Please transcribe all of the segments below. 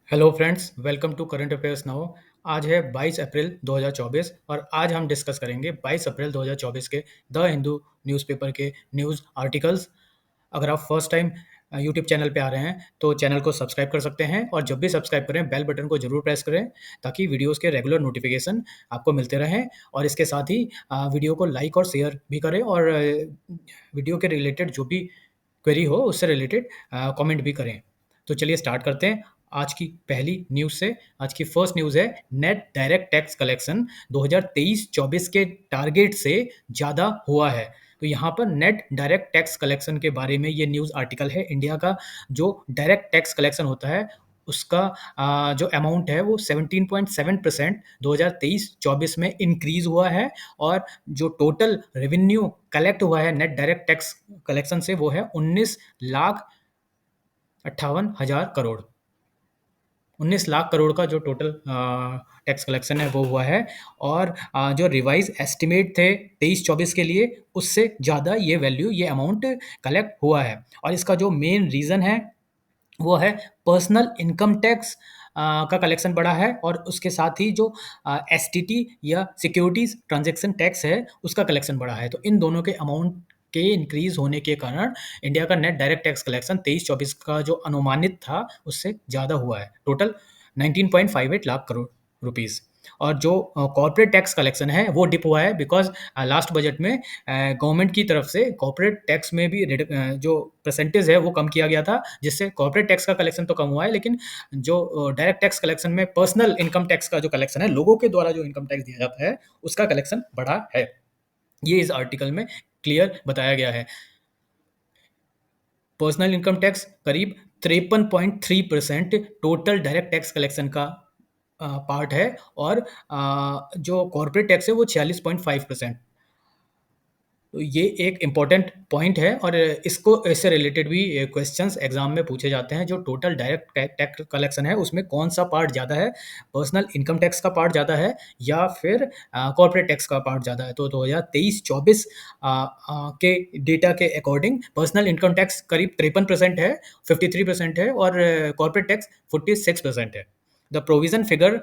Hello friends, welcome to current affairs now. आज है 22 अप्रैल 2024 और आज हम डिस्कस करेंगे 22 अप्रैल 2024 के द हिंदू न्यूज़पेपर के न्यूज़ आर्टिकल्स। अगर आप फर्स्ट टाइम यूट्यूब चैनल पे आ रहे हैं तो चैनल को सब्सक्राइब कर सकते हैं और जब भी सब्सक्राइब करें बेल बटन को जरूर प्रेस करें ताकि वीडियोस के रेगुलर नोटिफिकेशन आपको मिलते रहें। और इसके साथ ही वीडियो को लाइक और शेयर भी करें और वीडियो के रिलेटेड जो भी क्वेरी हो उससे रिलेटेड कमेंट भी करें। तो चलिए स्टार्ट करते हैं आज की पहली न्यूज़ से। आज की फर्स्ट न्यूज़ है नेट डायरेक्ट टैक्स कलेक्शन 2023-24 के टारगेट से ज़्यादा हुआ है। तो यहाँ पर नेट डायरेक्ट टैक्स कलेक्शन के बारे में ये न्यूज़ आर्टिकल है। इंडिया का जो डायरेक्ट टैक्स कलेक्शन होता है उसका जो अमाउंट है वो 17.7% 2023-24 में इंक्रीज हुआ है और जो टोटल रेवेन्यू कलेक्ट हुआ है नेट डायरेक्ट टैक्स कलेक्शन से वो है 19,58,000 करोड़। 19 लाख करोड़ का जो टोटल टैक्स कलेक्शन है वो हुआ है। और जो रिवाइज एस्टिमेट थे 23-24 के लिए उससे ज़्यादा ये वैल्यू ये अमाउंट कलेक्ट हुआ है। और इसका जो मेन रीज़न है वो है पर्सनल इनकम टैक्स का कलेक्शन बढ़ा है और उसके साथ ही जो एसटीटी या सिक्योरिटीज ट्रांजैक्शन टैक्स है उसका कलेक्शन बढ़ा है। तो इन दोनों के अमाउंट के इंक्रीज होने के कारण इंडिया का नेट डायरेक्ट टैक्स कलेक्शन 23-24 का जो अनुमानित था उससे ज़्यादा हुआ है, टोटल 19.58 लाख करोड़ रुपीज़। और जो कॉर्पोरेट टैक्स कलेक्शन है वो डिप हुआ है बिकॉज लास्ट बजट में गवर्नमेंट की तरफ से कॉर्पोरेट टैक्स में भी जो परसेंटेज है वो कम किया गया था, जिससे कॉर्पोरेट टैक्स का कलेक्शन तो कम हुआ है लेकिन जो डायरेक्ट टैक्स कलेक्शन में पर्सनल इनकम टैक्स का जो कलेक्शन है, लोगों के द्वारा जो इनकम टैक्स दिया जाता है उसका कलेक्शन बढ़ा है। ये इस आर्टिकल में क्लियर बताया गया है। पर्सनल इनकम टैक्स करीब 53.3% टोटल डायरेक्ट टैक्स कलेक्शन का पार्ट है और जो कॉर्पोरेट टैक्स है वो 46.5%। तो ये एक इम्पॉर्टेंट पॉइंट है और इसको इससे रिलेटेड भी क्वेश्चंस एग्जाम में पूछे जाते हैं। जो टोटल डायरेक्ट टैक्स कलेक्शन है उसमें कौन सा पार्ट ज़्यादा है, पर्सनल इनकम टैक्स का पार्ट ज़्यादा है या फिर कॉर्पोरेट टैक्स का पार्ट ज़्यादा है। तो 2023-24 के डेटा के अकॉर्डिंग पर्सनल इनकम टैक्स करीब 53% है, 53% है और कॉर्पोरेट टैक्स 46% है। द प्रोविजन फिगर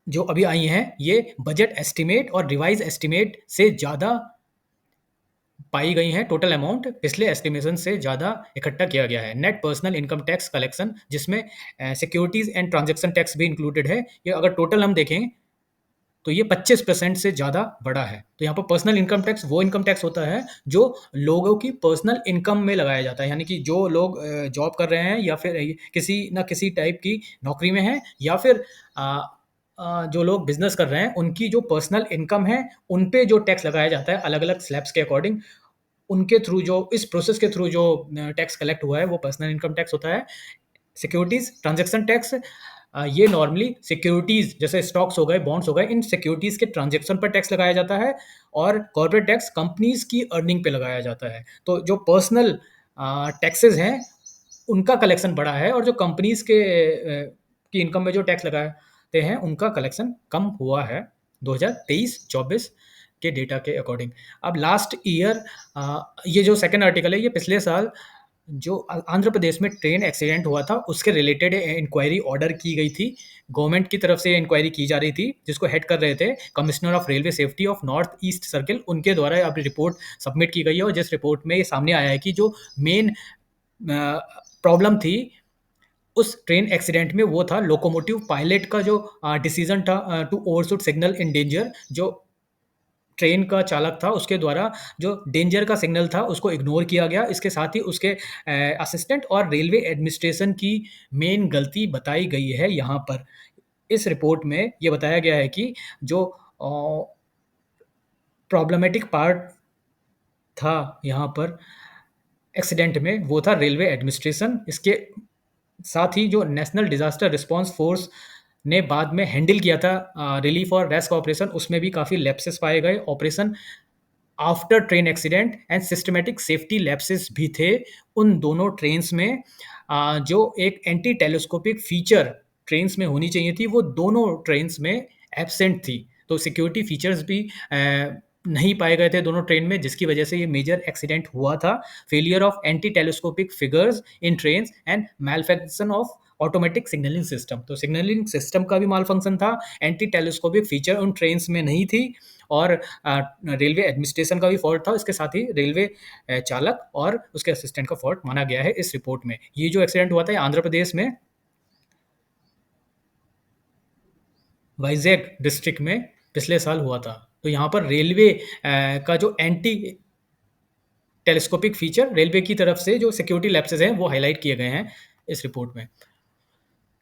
जो अभी आई हैं ये बजट एस्टिमेट और रिवाइज एस्टिमेट से ज़्यादा पाई गई हैं। टोटल अमाउंट पिछले एस्टिमेशन से ज़्यादा इकट्ठा किया गया है। Net personal income tax collection जिसमें सिक्योरिटीज एंड ट्रांजैक्शन टैक्स भी इंक्लूडेड है, ये अगर टोटल हम देखें तो ये 25% से ज़्यादा बड़ा है। तो यहाँ पर पर्सनल इनकम टैक्स वो इनकम टैक्स होता है जो लोगों की पर्सनल इनकम में लगाया जाता है, यानी कि जो लोग जॉब कर रहे हैं या फिर किसी ना किसी टाइप की नौकरी में हैं या फिर जो लोग बिजनेस कर रहे हैं उनकी जो पर्सनल इनकम है उन पे जो टैक्स लगाया जाता है अलग अलग स्लैब्स के अकॉर्डिंग। उनके थ्रू जो इस प्रोसेस के थ्रू जो टैक्स कलेक्ट हुआ है वो पर्सनल इनकम टैक्स होता है। सिक्योरिटीज ट्रांजैक्शन टैक्स ये नॉर्मली सिक्योरिटीज जैसे स्टॉक्स हो गए, बॉन्ड्स हो गए, इन सिक्योरिटीज के ट्रांजैक्शन पर टैक्स लगाया जाता है और कॉर्पोरेट टैक्स कंपनीज की अर्निंग पे लगाया जाता है। तो जो पर्सनल टैक्सेस हैं उनका कलेक्शन बढ़ा है और जो कंपनीज के की इनकम में जो टैक्स लगाते हैं उनका कलेक्शन कम हुआ है 2023-24 के डेटा के अकॉर्डिंग। अब लास्ट ईयर ये जो सेकंड आर्टिकल है ये पिछले साल जो आंध्र प्रदेश में ट्रेन एक्सीडेंट हुआ था उसके रिलेटेड इंक्वायरी ऑर्डर की गई थी। गवर्नमेंट की तरफ से इंक्वायरी की जा रही थी जिसको हेड कर रहे थे commissioner of railway safety of north east circle, उनके द्वारा अब रिपोर्ट सबमिट की गई है। और जिस रिपोर्ट में ये सामने आया है कि जो मेन प्रॉब्लम थी उस ट्रेन एक्सीडेंट में वो था लोकोमोटिव पायलट का जो डिसीजन था to overshoot signal in danger. जो ट्रेन का चालक था उसके द्वारा जो डेंजर का सिग्नल था उसको इग्नोर किया गया। इसके साथ ही उसके असिस्टेंट और रेलवे एडमिनिस्ट्रेशन की मेन गलती बताई गई है यहाँ पर। इस रिपोर्ट में ये बताया गया है कि जो प्रॉब्लमेटिक पार्ट था यहाँ पर एक्सीडेंट में वो था रेलवे एडमिनिस्ट्रेशन। इसके साथ ही जो नेशनल डिजास्टर रिस्पांस फोर्स ने बाद में हैंडल किया था रिलीफ और रेस्क्यू ऑपरेशन, उसमें भी काफ़ी लैप्सेस पाए गए। Operation after train accident and systematic safety lapses भी थे उन दोनों ट्रेन्स में। जो एक एंटी टेलीस्कोपिक फीचर ट्रेन्स में होनी चाहिए थी वो दोनों ट्रेन्स में एब्सेंट थी। तो सिक्योरिटी फीचर्स भी नहीं पाए गए थे दोनों ट्रेन में, जिसकी वजह से ये मेजर एक्सीडेंट हुआ था। Failure of anti telescopic figures in trains and malfunction of automatic signalling system. तो सिग्नलिंग सिस्टम का भी माल फंक्शन था, एंटी टेलीस्कोपिक फीचर उन ट्रेन्स में नहीं थी, और रेलवे एडमिनिस्ट्रेशन का भी फॉल्ट था। इसके साथ ही रेलवे चालक और उसके असिस्टेंट का फॉल्ट माना गया है इस रिपोर्ट में। ये जो एक्सीडेंट हुआ था ये आंध्र प्रदेश में वाइजैक डिस्ट्रिक्ट में पिछले साल हुआ था। तो यहाँ पर रेलवे का जो एंटी टेलीस्कोपिक फीचर रेलवे की तरफ से जो सिक्योरिटी लैप्सेस हैं वो हाईलाइट किए गए हैं इस रिपोर्ट में।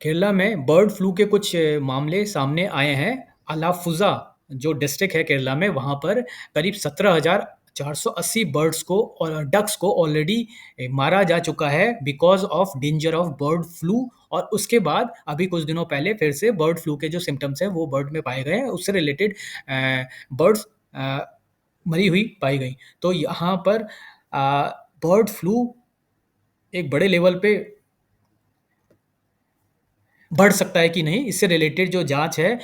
केरला में बर्ड फ्लू के कुछ मामले सामने आए हैं। अलाफुजा जो डिस्ट्रिक्ट है केरला में, वहाँ पर करीब 17,480 बर्ड्स को और डक्स को ऑलरेडी मारा जा चुका है because of danger of bird flu. और उसके बाद अभी कुछ दिनों पहले फिर से बर्ड फ्लू के जो सिम्टम्स हैं वो बर्ड में पाए गए हैं, उससे रिलेटेड बर्ड्स मरी हुई पाई गई। तो यहाँ पर बर्ड फ्लू एक बड़े लेवल पे बढ़ सकता है कि नहीं, इससे रिलेटेड जो जांच है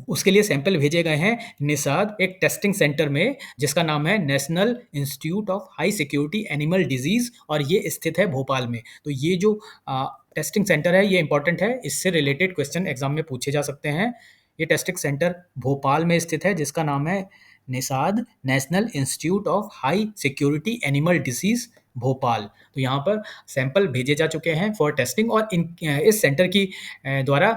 उसके लिए सैंपल भेजे गए हैं निषाद एक टेस्टिंग सेंटर में, जिसका नाम है national institute of high security animal disease, और ये स्थित है भोपाल में। तो ये जो टेस्टिंग सेंटर है ये इंपॉर्टेंट है, इससे रिलेटेड क्वेश्चन एग्जाम में पूछे जा सकते हैं। ये टेस्टिंग सेंटर भोपाल में स्थित है, जिसका नाम है Nishad national institute of high security animal disease Bhopal. तो यहाँ पर सैंपल भेजे जा चुके हैं फॉर टेस्टिंग, और इस सेंटर की द्वारा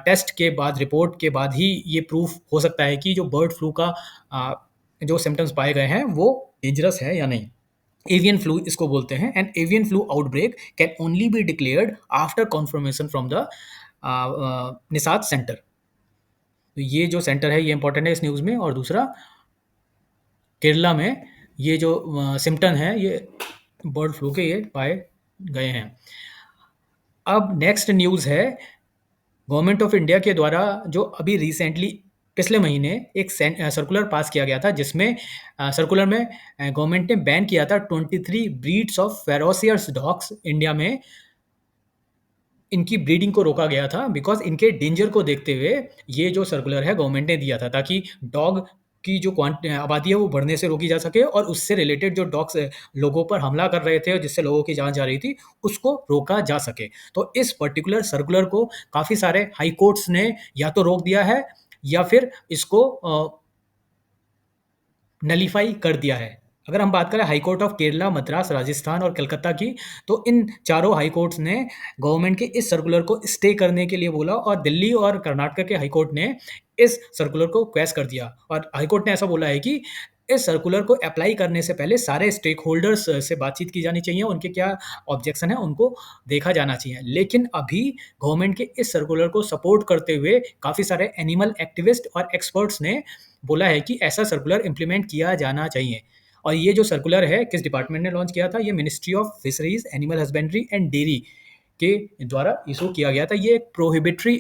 टेस्ट के बाद, रिपोर्ट के बाद ही ये प्रूफ हो सकता है कि जो बर्ड फ्लू का जो सिम्टम्स पाए गए हैं वो डेंजरस है या नहीं। एवियन फ्लू इसको बोलते हैं, and avian flu outbreak can only be declared after conformation from the Nishad centre. तो ये जो सेंटर है ये इंपॉर्टेंट है इस न्यूज़ में। और दूसरा, केरला में ये जो सिम्टम है ये बर्ड फ्लू के ये पाए गए हैं। अब नेक्स्ट न्यूज़ है, गवर्नमेंट ऑफ इंडिया के द्वारा जो अभी रिसेंटली पिछले महीने एक सर्कुलर पास किया गया था, जिसमें सर्कुलर में गवर्नमेंट ने बैन किया था 23 breeds of ferocious dogs India में। इनकी ब्रीडिंग को रोका गया था बिकॉज इनके डेंजर को देखते हुए ये जो सर्कुलर है गवर्नमेंट ने दिया था, ताकि डॉग की जो आबादी है वो बढ़ने से रोकी जा सके, और उससे रिलेटेड जो डॉग्स लोगों पर हमला कर रहे थे और जिससे लोगों की जान जा रही थी उसको रोका जा सके। तो इस पर्टिकुलर सर्कुलर को काफ़ी सारे हाई कोर्ट्स ने या तो रोक दिया है या फिर इसको नलीफाई कर दिया है। अगर हम बात करें high court of Kerala, Madras, Rajasthan और कलकत्ता की, तो इन चारों हाई कोर्ट्स ने गवर्नमेंट के इस सर्कुलर को स्टे करने के लिए बोला, और दिल्ली और कर्नाटक के हाई कोर्ट ने इस सर्कुलर को क्वैश कर दिया। और हाई कोर्ट ने ऐसा बोला है कि इस सर्कुलर को अप्लाई करने से पहले सारे स्टेक होल्डर्स से बातचीत की जानी चाहिए, उनके क्या ऑब्जेक्शन है उनको देखा जाना चाहिए। लेकिन अभी गवर्नमेंट के इस सर्कुलर को सपोर्ट करते हुए काफ़ी सारे एनिमल एक्टिविस्ट और एक्सपर्ट्स ने बोला है कि ऐसा सर्कुलर इम्प्लीमेंट किया जाना चाहिए। और ये जो सर्कुलर है किस डिपार्टमेंट ने लॉन्च किया था, ये ministry of fisheries, animal husbandry and dairy के द्वारा इशू किया गया था। ये एक प्रोहिबिटरी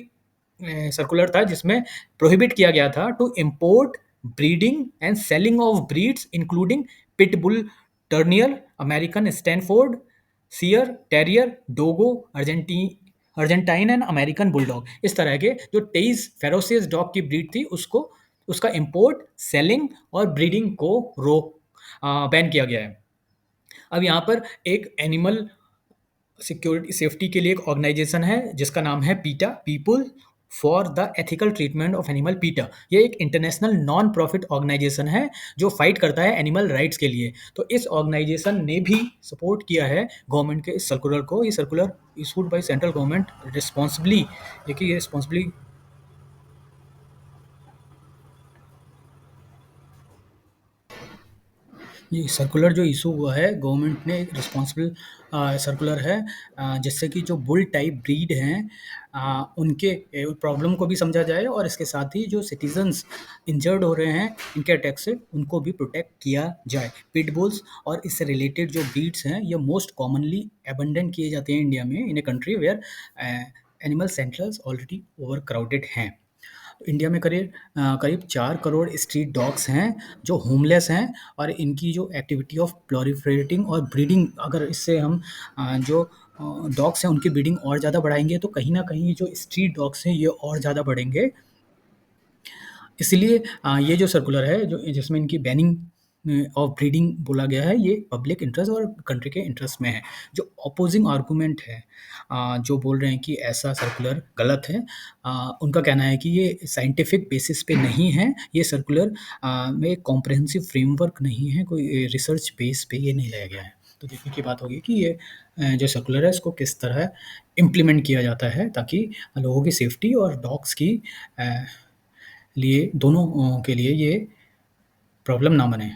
सर्कुलर था, जिसमें प्रोहिबिट किया गया था to import, breeding and selling of breeds including pitbull terrier, American Staffordshire terrier, Dogo, Argentine and American bulldog. इस तरह के जो 23 फेरोसियस डॉग की ब्रीड थी उसको, उसका इंपोर्ट, सेलिंग और ब्रीडिंग को रोक बैन किया गया है। अब यहाँ पर एक एनिमल सिक्योरिटी सेफ्टी के लिए एक ऑर्गेनाइजेशन है जिसका नाम है पीटा, people for the ethical treatment of animal. पीटा ये एक इंटरनेशनल नॉन प्रॉफिट ऑर्गेनाइजेशन है जो फाइट करता है एनिमल राइट्स के लिए। तो इस ऑर्गेनाइजेशन ने भी सपोर्ट किया है गवर्नमेंट के इस सर्कुलर को। ये circular issued by central government responsibly, देखिए ये रिस्पॉन्सिबली ये सर्कुलर जो इशू हुआ है गवर्नमेंट ने एक रिस्पॉन्सिबल सर्कुलर है, जिससे कि जो बुल टाइप ब्रीड हैं उनके प्रॉब्लम को भी समझा जाए, और इसके साथ ही जो सिटीजन्स इंजर्ड हो रहे हैं इनके अटैक से उनको भी प्रोटेक्ट किया जाए। पिटबुल्स और इससे रिलेटेड जो ब्रीड्स हैं ये मोस्ट कॉमनली एबंडन किए जाते हैं इंडिया में, in a country where animal centres already overcrowded हैं। इंडिया में करीब 4 करोड़ स्ट्रीट डॉग्स हैं जो होमलेस हैं, और इनकी जो एक्टिविटी ऑफ प्लॉरिफरेटिंग और ब्रीडिंग, अगर इससे हम जो डॉग्स हैं उनकी ब्रीडिंग और ज़्यादा बढ़ाएंगे तो कहीं ना कहीं जो स्ट्रीट डॉग्स हैं ये और ज़्यादा बढ़ेंगे। इसलिए ये जो सर्कुलर है जो जिसमें इनकी बैनिंग ऑफ ब्रीडिंग बोला गया है, ये पब्लिक इंटरेस्ट और कंट्री के इंटरेस्ट में है। जो अपोजिंग आर्गूमेंट है, जो बोल रहे हैं कि ऐसा सर्कुलर गलत है, उनका कहना है कि ये साइंटिफिक बेसिस पे नहीं है, ये सर्कुलर में कॉम्प्रहेंसिव फ्रेमवर्क नहीं है, कोई रिसर्च बेस पे ये नहीं लाया गया है। तो देखने की बात होगी कि ये जो सर्कुलर है इसको किस तरह इम्प्लीमेंट किया जाता है, ताकि लोगों की सेफ्टी और डॉग्स की लिए दोनों के लिए ये प्रॉब्लम ना बने।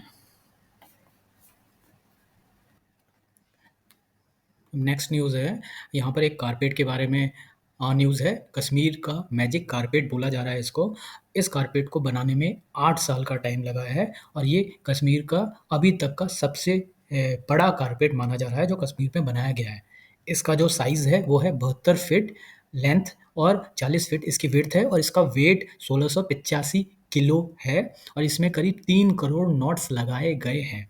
नेक्स्ट न्यूज़ है, यहाँ पर एक कारपेट के बारे में न्यूज़ है। कश्मीर का मैजिक कारपेट बोला जा रहा है इसको। इस कारपेट को बनाने में 8 साल का टाइम लगा है और ये कश्मीर का अभी तक का सबसे बड़ा कारपेट माना जा रहा है जो कश्मीर में बनाया गया है। इसका जो साइज़ है वो है 72 फीट लेंथ और 40 फीट इसकी विड्थ है और इसका वेट 1685 किलो है और इसमें करीब 3 करोड़ नॉट्स लगाए गए हैं।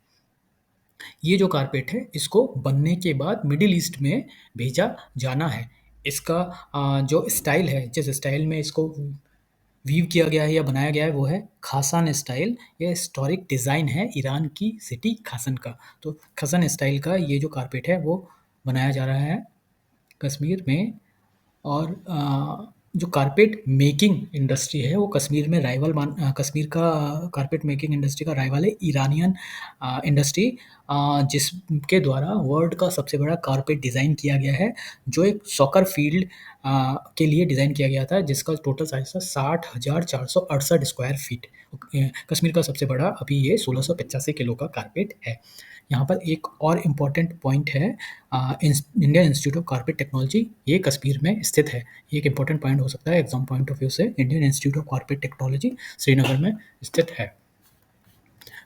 ये जो कारपेट है इसको बनने के बाद मिडिल ईस्ट में भेजा जाना है। इसका जो स्टाइल है, जिस स्टाइल में इसको वीव किया गया है या बनाया गया है वो है खासान स्टाइल। ये हिस्टोरिक डिज़ाइन है ईरान की सिटी खासन का। तो खासन स्टाइल का ये जो कारपेट है वो बनाया जा रहा है कश्मीर में। और जो कारपेट मेकिंग इंडस्ट्री है वो कश्मीर में कश्मीर का कारपेट मेकिंग इंडस्ट्री का राइवल है ईरानियन इंडस्ट्री, जिसके द्वारा वर्ल्ड का सबसे बड़ा कारपेट डिज़ाइन किया गया है, जो एक सॉकर फील्ड के लिए डिज़ाइन किया गया था, जिसका टोटल साइज़ था 60,468 स्क्वायर फीट। कश्मीर का सबसे बड़ा अभी ये 1685 किलो का कारपेट है। यहाँ पर एक और इम्पॉर्टेंट पॉइंट है, Indian institute of carpet technology, ये कश्मीर में स्थित है। ये एक इम्पॉर्टेंट पॉइंट हो सकता है एग्जाम पॉइंट ऑफ व्यू से। Indian institute of carpet technology Srinagar में स्थित है।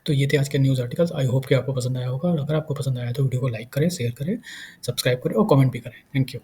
तो ये थे आज के न्यूज़ आर्टिकल्स। आई होप कि आपको पसंद आया होगा और अगर आपको पसंद आया तो वीडियो को लाइक करें, शेयर करें, सब्सक्राइब करें और कमेंट भी करें। Thank you.